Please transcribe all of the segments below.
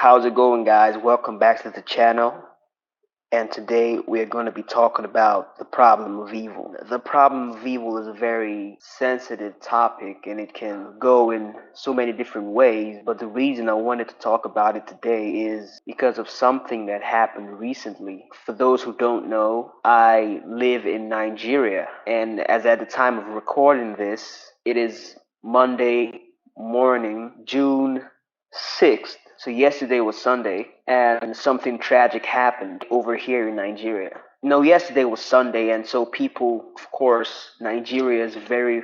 How's it going, guys? Welcome back to the channel. And today we are going to be talking about the problem of evil. The problem of evil is a very sensitive topic and it can go in so many different ways. But the reason I wanted to talk about it today is because of something that happened recently. For those who don't know, I live in Nigeria. And as at the time of recording this, it is Monday morning, June 6th. So yesterday was Sunday, and something tragic happened over here in Nigeria. No, yesterday was Sunday, and so people, of course, Nigeria is a very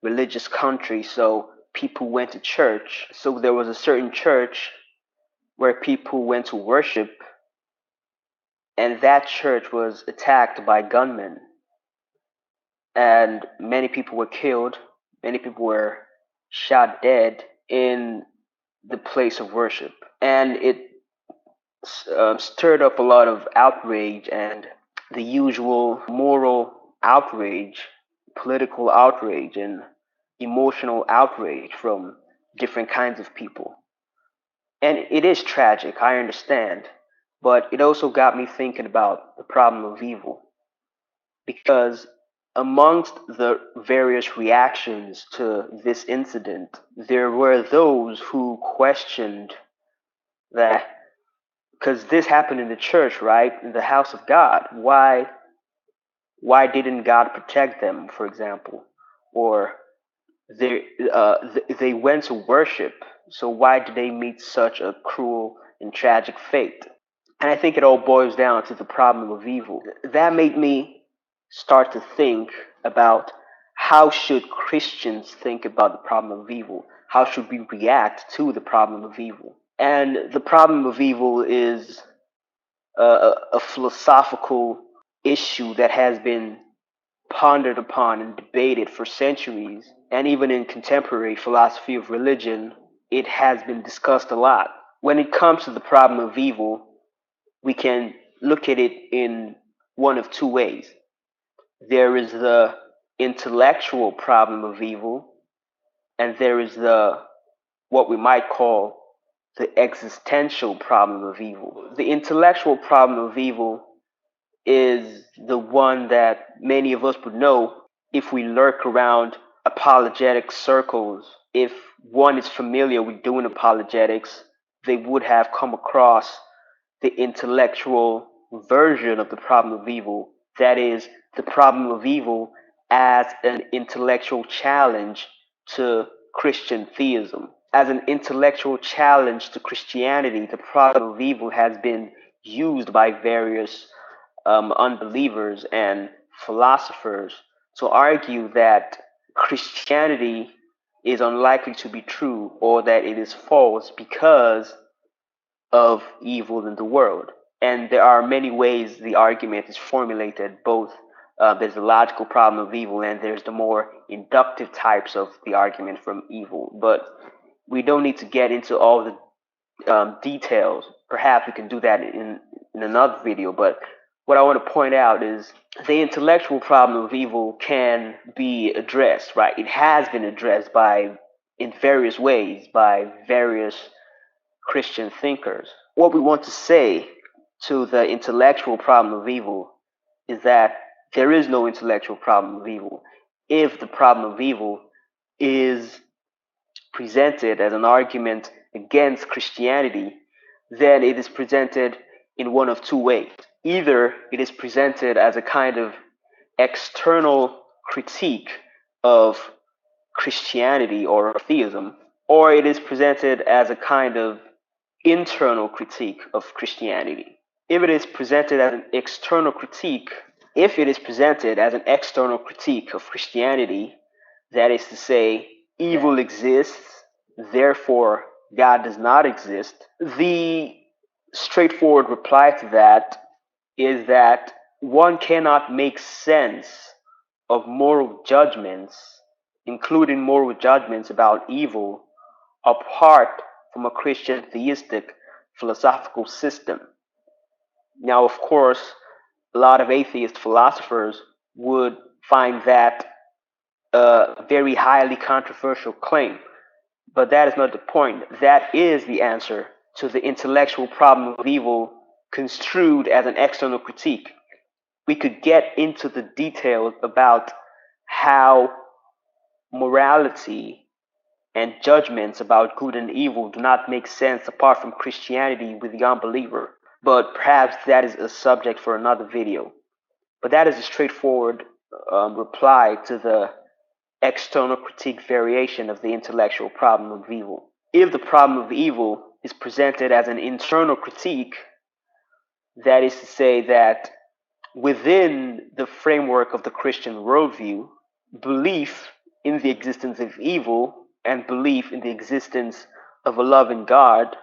religious country, so people went to church. So there was a certain church where people went to worship, and that church was attacked by gunmen, and many people were killed, many people were shot dead in the place of worship. And it stirred up a lot of outrage and the usual moral outrage, political outrage, and emotional outrage from different kinds of people. And it is tragic, I understand, but it also got me thinking about the problem of evil. Because amongst the various reactions to this incident, there were those who questioned that because this happened in the church, right? In the house of God. Why didn't God protect them, for example? Or they went to worship, so why did they meet such a cruel and tragic fate? And I think it all boils down to the problem of evil. That made me start to think about how should Christians think about the problem of evil? How should we react to the problem of evil? And the problem of evil is a philosophical issue that has been pondered upon and debated for centuries. And even in contemporary philosophy of religion, it has been discussed a lot. When it comes to the problem of evil, we can look at it in one of two ways. There is the intellectual problem of evil, and there is the what we might call the existential problem of evil. The intellectual problem of evil is the one that many of us would know if we lurk around apologetic circles. If one is familiar with doing apologetics, they would have come across the intellectual version of the problem of evil. That is, the problem of evil as an intellectual challenge to Christian theism. As an intellectual challenge to Christianity, the problem of evil has been used by various unbelievers and philosophers to argue that Christianity is unlikely to be true or that it is false because of evil in the world. And there are many ways the argument is formulated. Both there's the logical problem of evil and there's the more inductive types of the argument from evil. But we don't need to get into all the details. Perhaps we can do that in another video. But what I want to point out is the intellectual problem of evil can be addressed, right? It has been addressed in various ways by various Christian thinkers. What we want to say to the intellectual problem of evil is that there is no intellectual problem of evil. If the problem of evil is presented as an argument against Christianity, then it is presented in one of two ways. Either it is presented as a kind of external critique of Christianity or theism, or it is presented as a kind of internal critique of Christianity. If it is presented as an external critique, if it is presented as an external critique of Christianity, that is to say, evil exists, therefore God does not exist, the straightforward reply to that is that one cannot make sense of moral judgments, including moral judgments about evil, apart from a Christian theistic philosophical system. Now, of course, a lot of atheist philosophers would find that a very highly controversial claim, but that is not the point. That is the answer to the intellectual problem of evil construed as an external critique. We could get into the details about how morality and judgments about good and evil do not make sense apart from Christianity with the unbeliever. But perhaps that is a subject for another video. But that is a straightforward reply to the external critique variation of the intellectual problem of evil. If the problem of evil is presented as an internal critique, that is to say that within the framework of the Christian worldview, belief in the existence of evil and belief in the existence of a loving God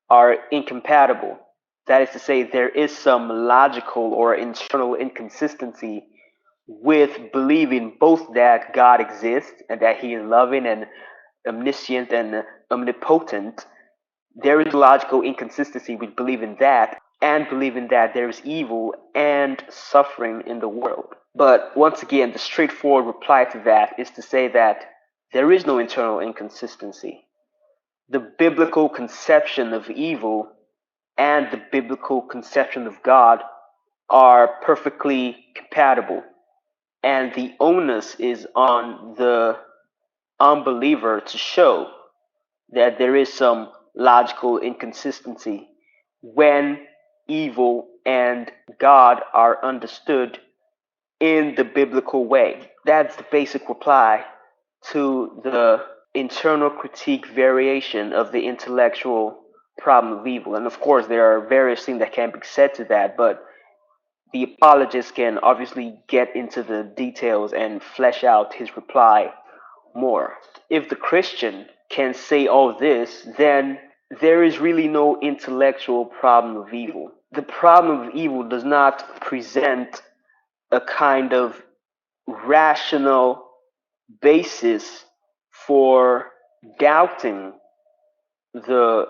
are incompatible. That is to say, there is some logical or internal inconsistency with believing both that God exists and that He is loving and omniscient and omnipotent. There is logical inconsistency with believing that and believing that there is evil and suffering in the world. But once again, the straightforward reply to that is to say that there is no internal inconsistency. The biblical conception of evil and the biblical conception of God are perfectly compatible, and the onus is on the unbeliever to show that there is some logical inconsistency when evil and God are understood in the biblical way. That's the basic reply to the internal critique variation of the intellectual problem of evil. And of course, there are various things that can be said to that, but the apologist can obviously get into the details and flesh out his reply more. If the Christian can say all this, then there is really no intellectual problem of evil. The problem of evil does not present a kind of rational basis for doubting the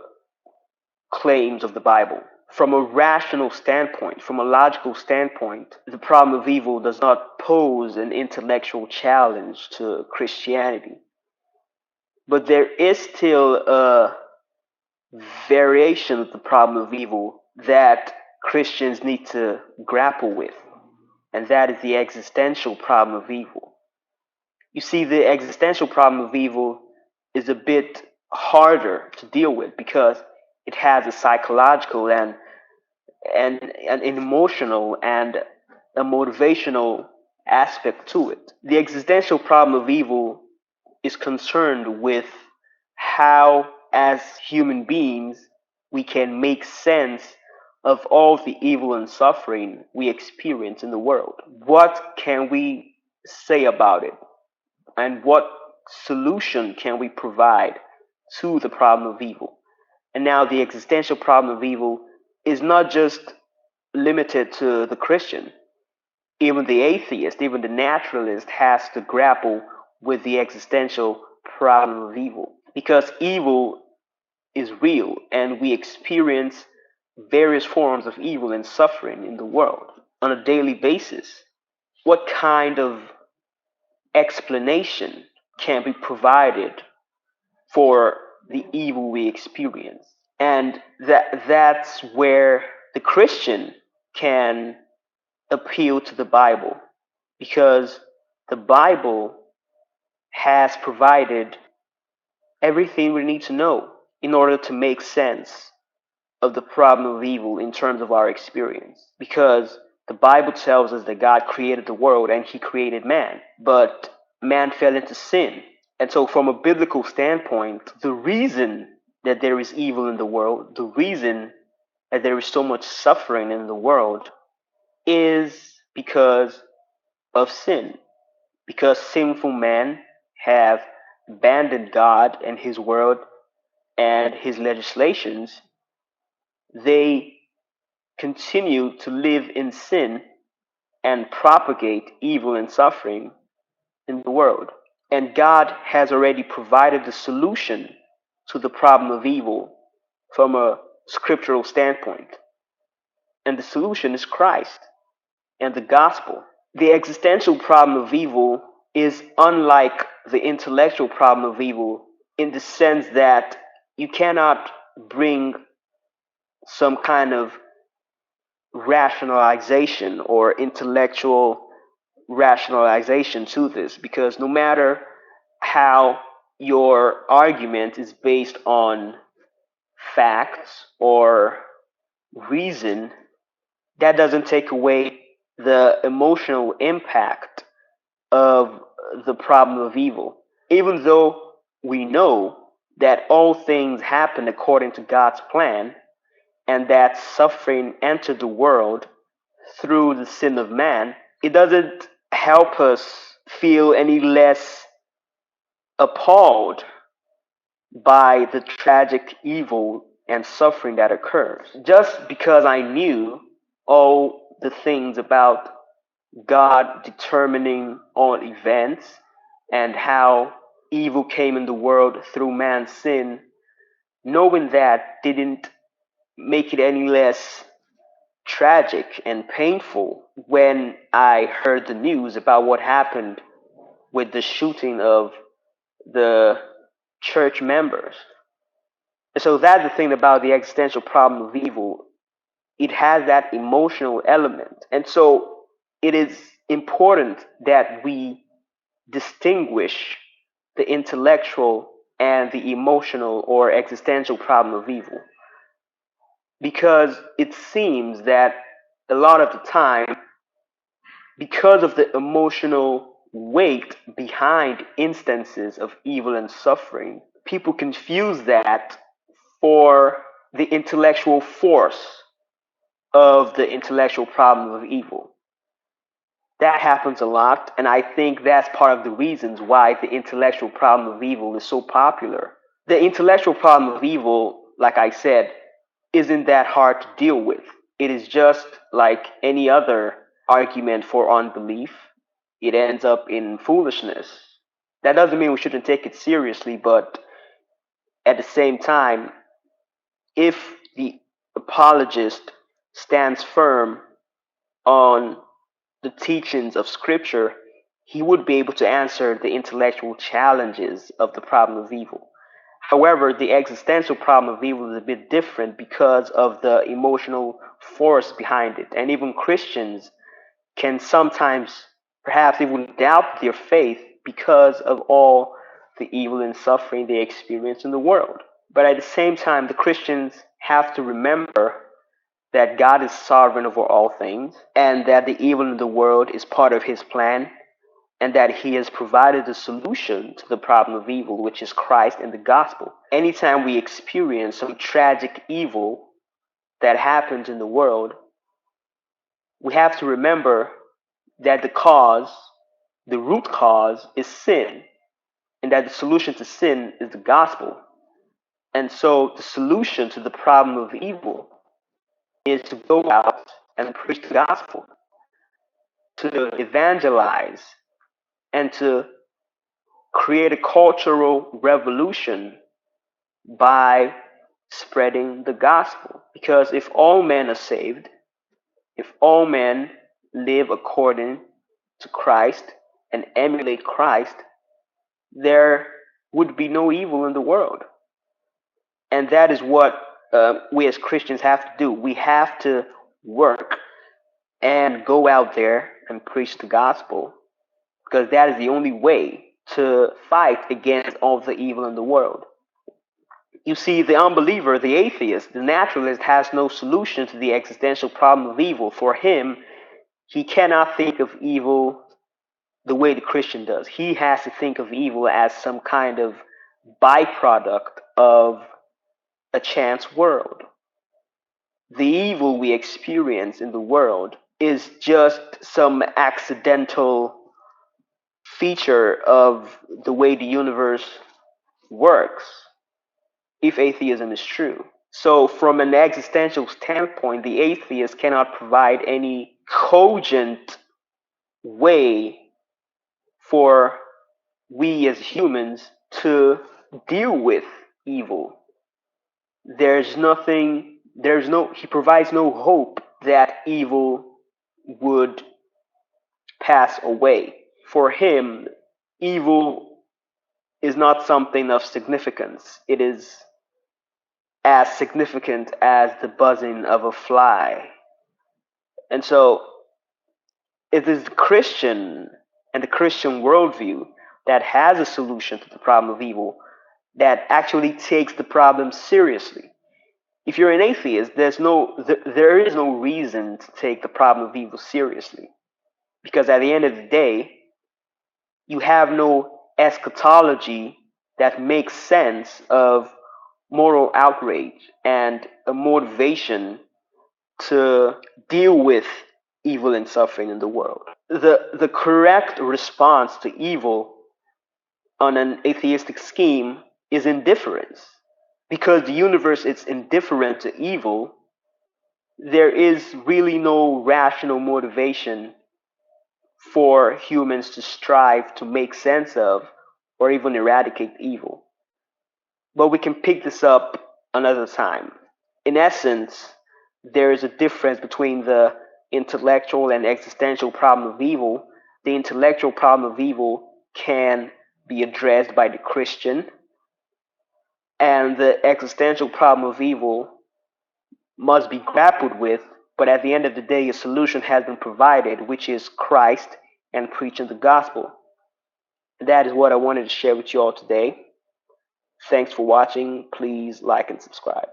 claims of the Bible. From a rational standpoint, from a logical standpoint, the problem of evil does not pose an intellectual challenge to Christianity. But there is still a variation of the problem of evil that Christians need to grapple with, and that is the existential problem of evil. You see, the existential problem of evil is a bit harder to deal with because it has a psychological and an emotional and a motivational aspect to it. The existential problem of evil is concerned with how, as human beings, we can make sense of all the evil and suffering we experience in the world. What can we say about it? And what solution can we provide to the problem of evil? And now, the existential problem of evil is not just limited to the Christian. Even the atheist, even the naturalist has to grapple with the existential problem of evil. Because evil is real and we experience various forms of evil and suffering in the world on a daily basis. What kind of explanation can be provided for the evil we experience? And that's where the Christian can appeal to the Bible, because the Bible has provided everything we need to know in order to make sense of the problem of evil in terms of our experience. Because the Bible tells us that God created the world and He created man, but man fell into sin. And so, from a biblical standpoint, the reason that there is evil in the world, the reason that there is so much suffering in the world, is because of sin. Because sinful men have abandoned God and His word and His legislations, they continue to live in sin and propagate evil and suffering in the world. And God has already provided the solution to the problem of evil from a scriptural standpoint. And the solution is Christ and the gospel. The existential problem of evil is unlike the intellectual problem of evil in the sense that you cannot bring some kind of rationalization or intellectual rationalization to this, because no matter how your argument is based on facts or reason, that doesn't take away the emotional impact of the problem of evil. Even though we know that all things happen according to God's plan and that suffering entered the world through the sin of man, it doesn't help us feel any less appalled by the tragic evil and suffering that occurs. Just because I knew all the things about God determining all events and how evil came in the world through man's sin, knowing that didn't make it any less tragic and painful when I heard the news about what happened with the shooting of the church members. So that's the thing about the existential problem of evil. It has that emotional element. And so it is important that we distinguish the intellectual and the emotional or existential problem of evil. Because it seems that a lot of the time, because of the emotional weight behind instances of evil and suffering, people confuse that for the intellectual force of the intellectual problem of evil. That happens a lot, and I think that's part of the reasons why the intellectual problem of evil is so popular. The intellectual problem of evil, like I said, isn't that hard to deal with. It is just like any other argument for unbelief. It ends up in foolishness. That doesn't mean we shouldn't take it seriously, but at the same time, if the apologist stands firm on the teachings of Scripture, he would be able to answer the intellectual challenges of the problem of evil. However, the existential problem of evil is a bit different because of the emotional force behind it. And even Christians can sometimes, perhaps even doubt their faith because of all the evil and suffering they experience in the world. But at the same time, the Christians have to remember that God is sovereign over all things, and that the evil in the world is part of his plan, and that he has provided a solution to the problem of evil, which is Christ and the gospel. Anytime we experience some tragic evil that happens in the world, we have to remember that the root cause is sin, and that the solution to sin is the gospel. And so the solution to the problem of evil is to go out and preach the gospel, to evangelize, and to create a cultural revolution by spreading the gospel. Because if all men are saved, if all men live according to Christ and emulate Christ, there would be no evil in the world. And that is what we as Christians have to do. We have to work and go out there and preach the gospel, because that is the only way to fight against all the evil in the world. You see, the unbeliever, the atheist, the naturalist has no solution to the existential problem of evil. For him, he cannot think of evil the way the Christian does. He has to think of evil as some kind of byproduct of a chance world. The evil we experience in the world is just some accidental feature of the way the universe works, if atheism is true. So, from an existential standpoint, the atheist cannot provide any cogent way for we as humans to deal with evil. He provides no hope that evil would pass away. For him, evil is not something of significance. It is as significant as the buzzing of a fly. And so it is the Christian and the Christian worldview that has a solution to the problem of evil that actually takes the problem seriously. If you're an atheist, there is no reason to take the problem of evil seriously, because at the end of the day, you have no eschatology that makes sense of moral outrage and a motivation to deal with evil and suffering in the world. The correct response to evil on an atheistic scheme is indifference. Because the universe is indifferent to evil, there is really no rational motivation for humans to strive to make sense of or even eradicate evil. But we can pick this up another time. In essence, there is a difference between the intellectual and existential problem of evil. The intellectual problem of evil can be addressed by the Christian, and the existential problem of evil must be grappled with, but at the end of the day, a solution has been provided, which is Christ and preaching the gospel. That is what I wanted to share with you all today. Thanks for watching. Please like and subscribe.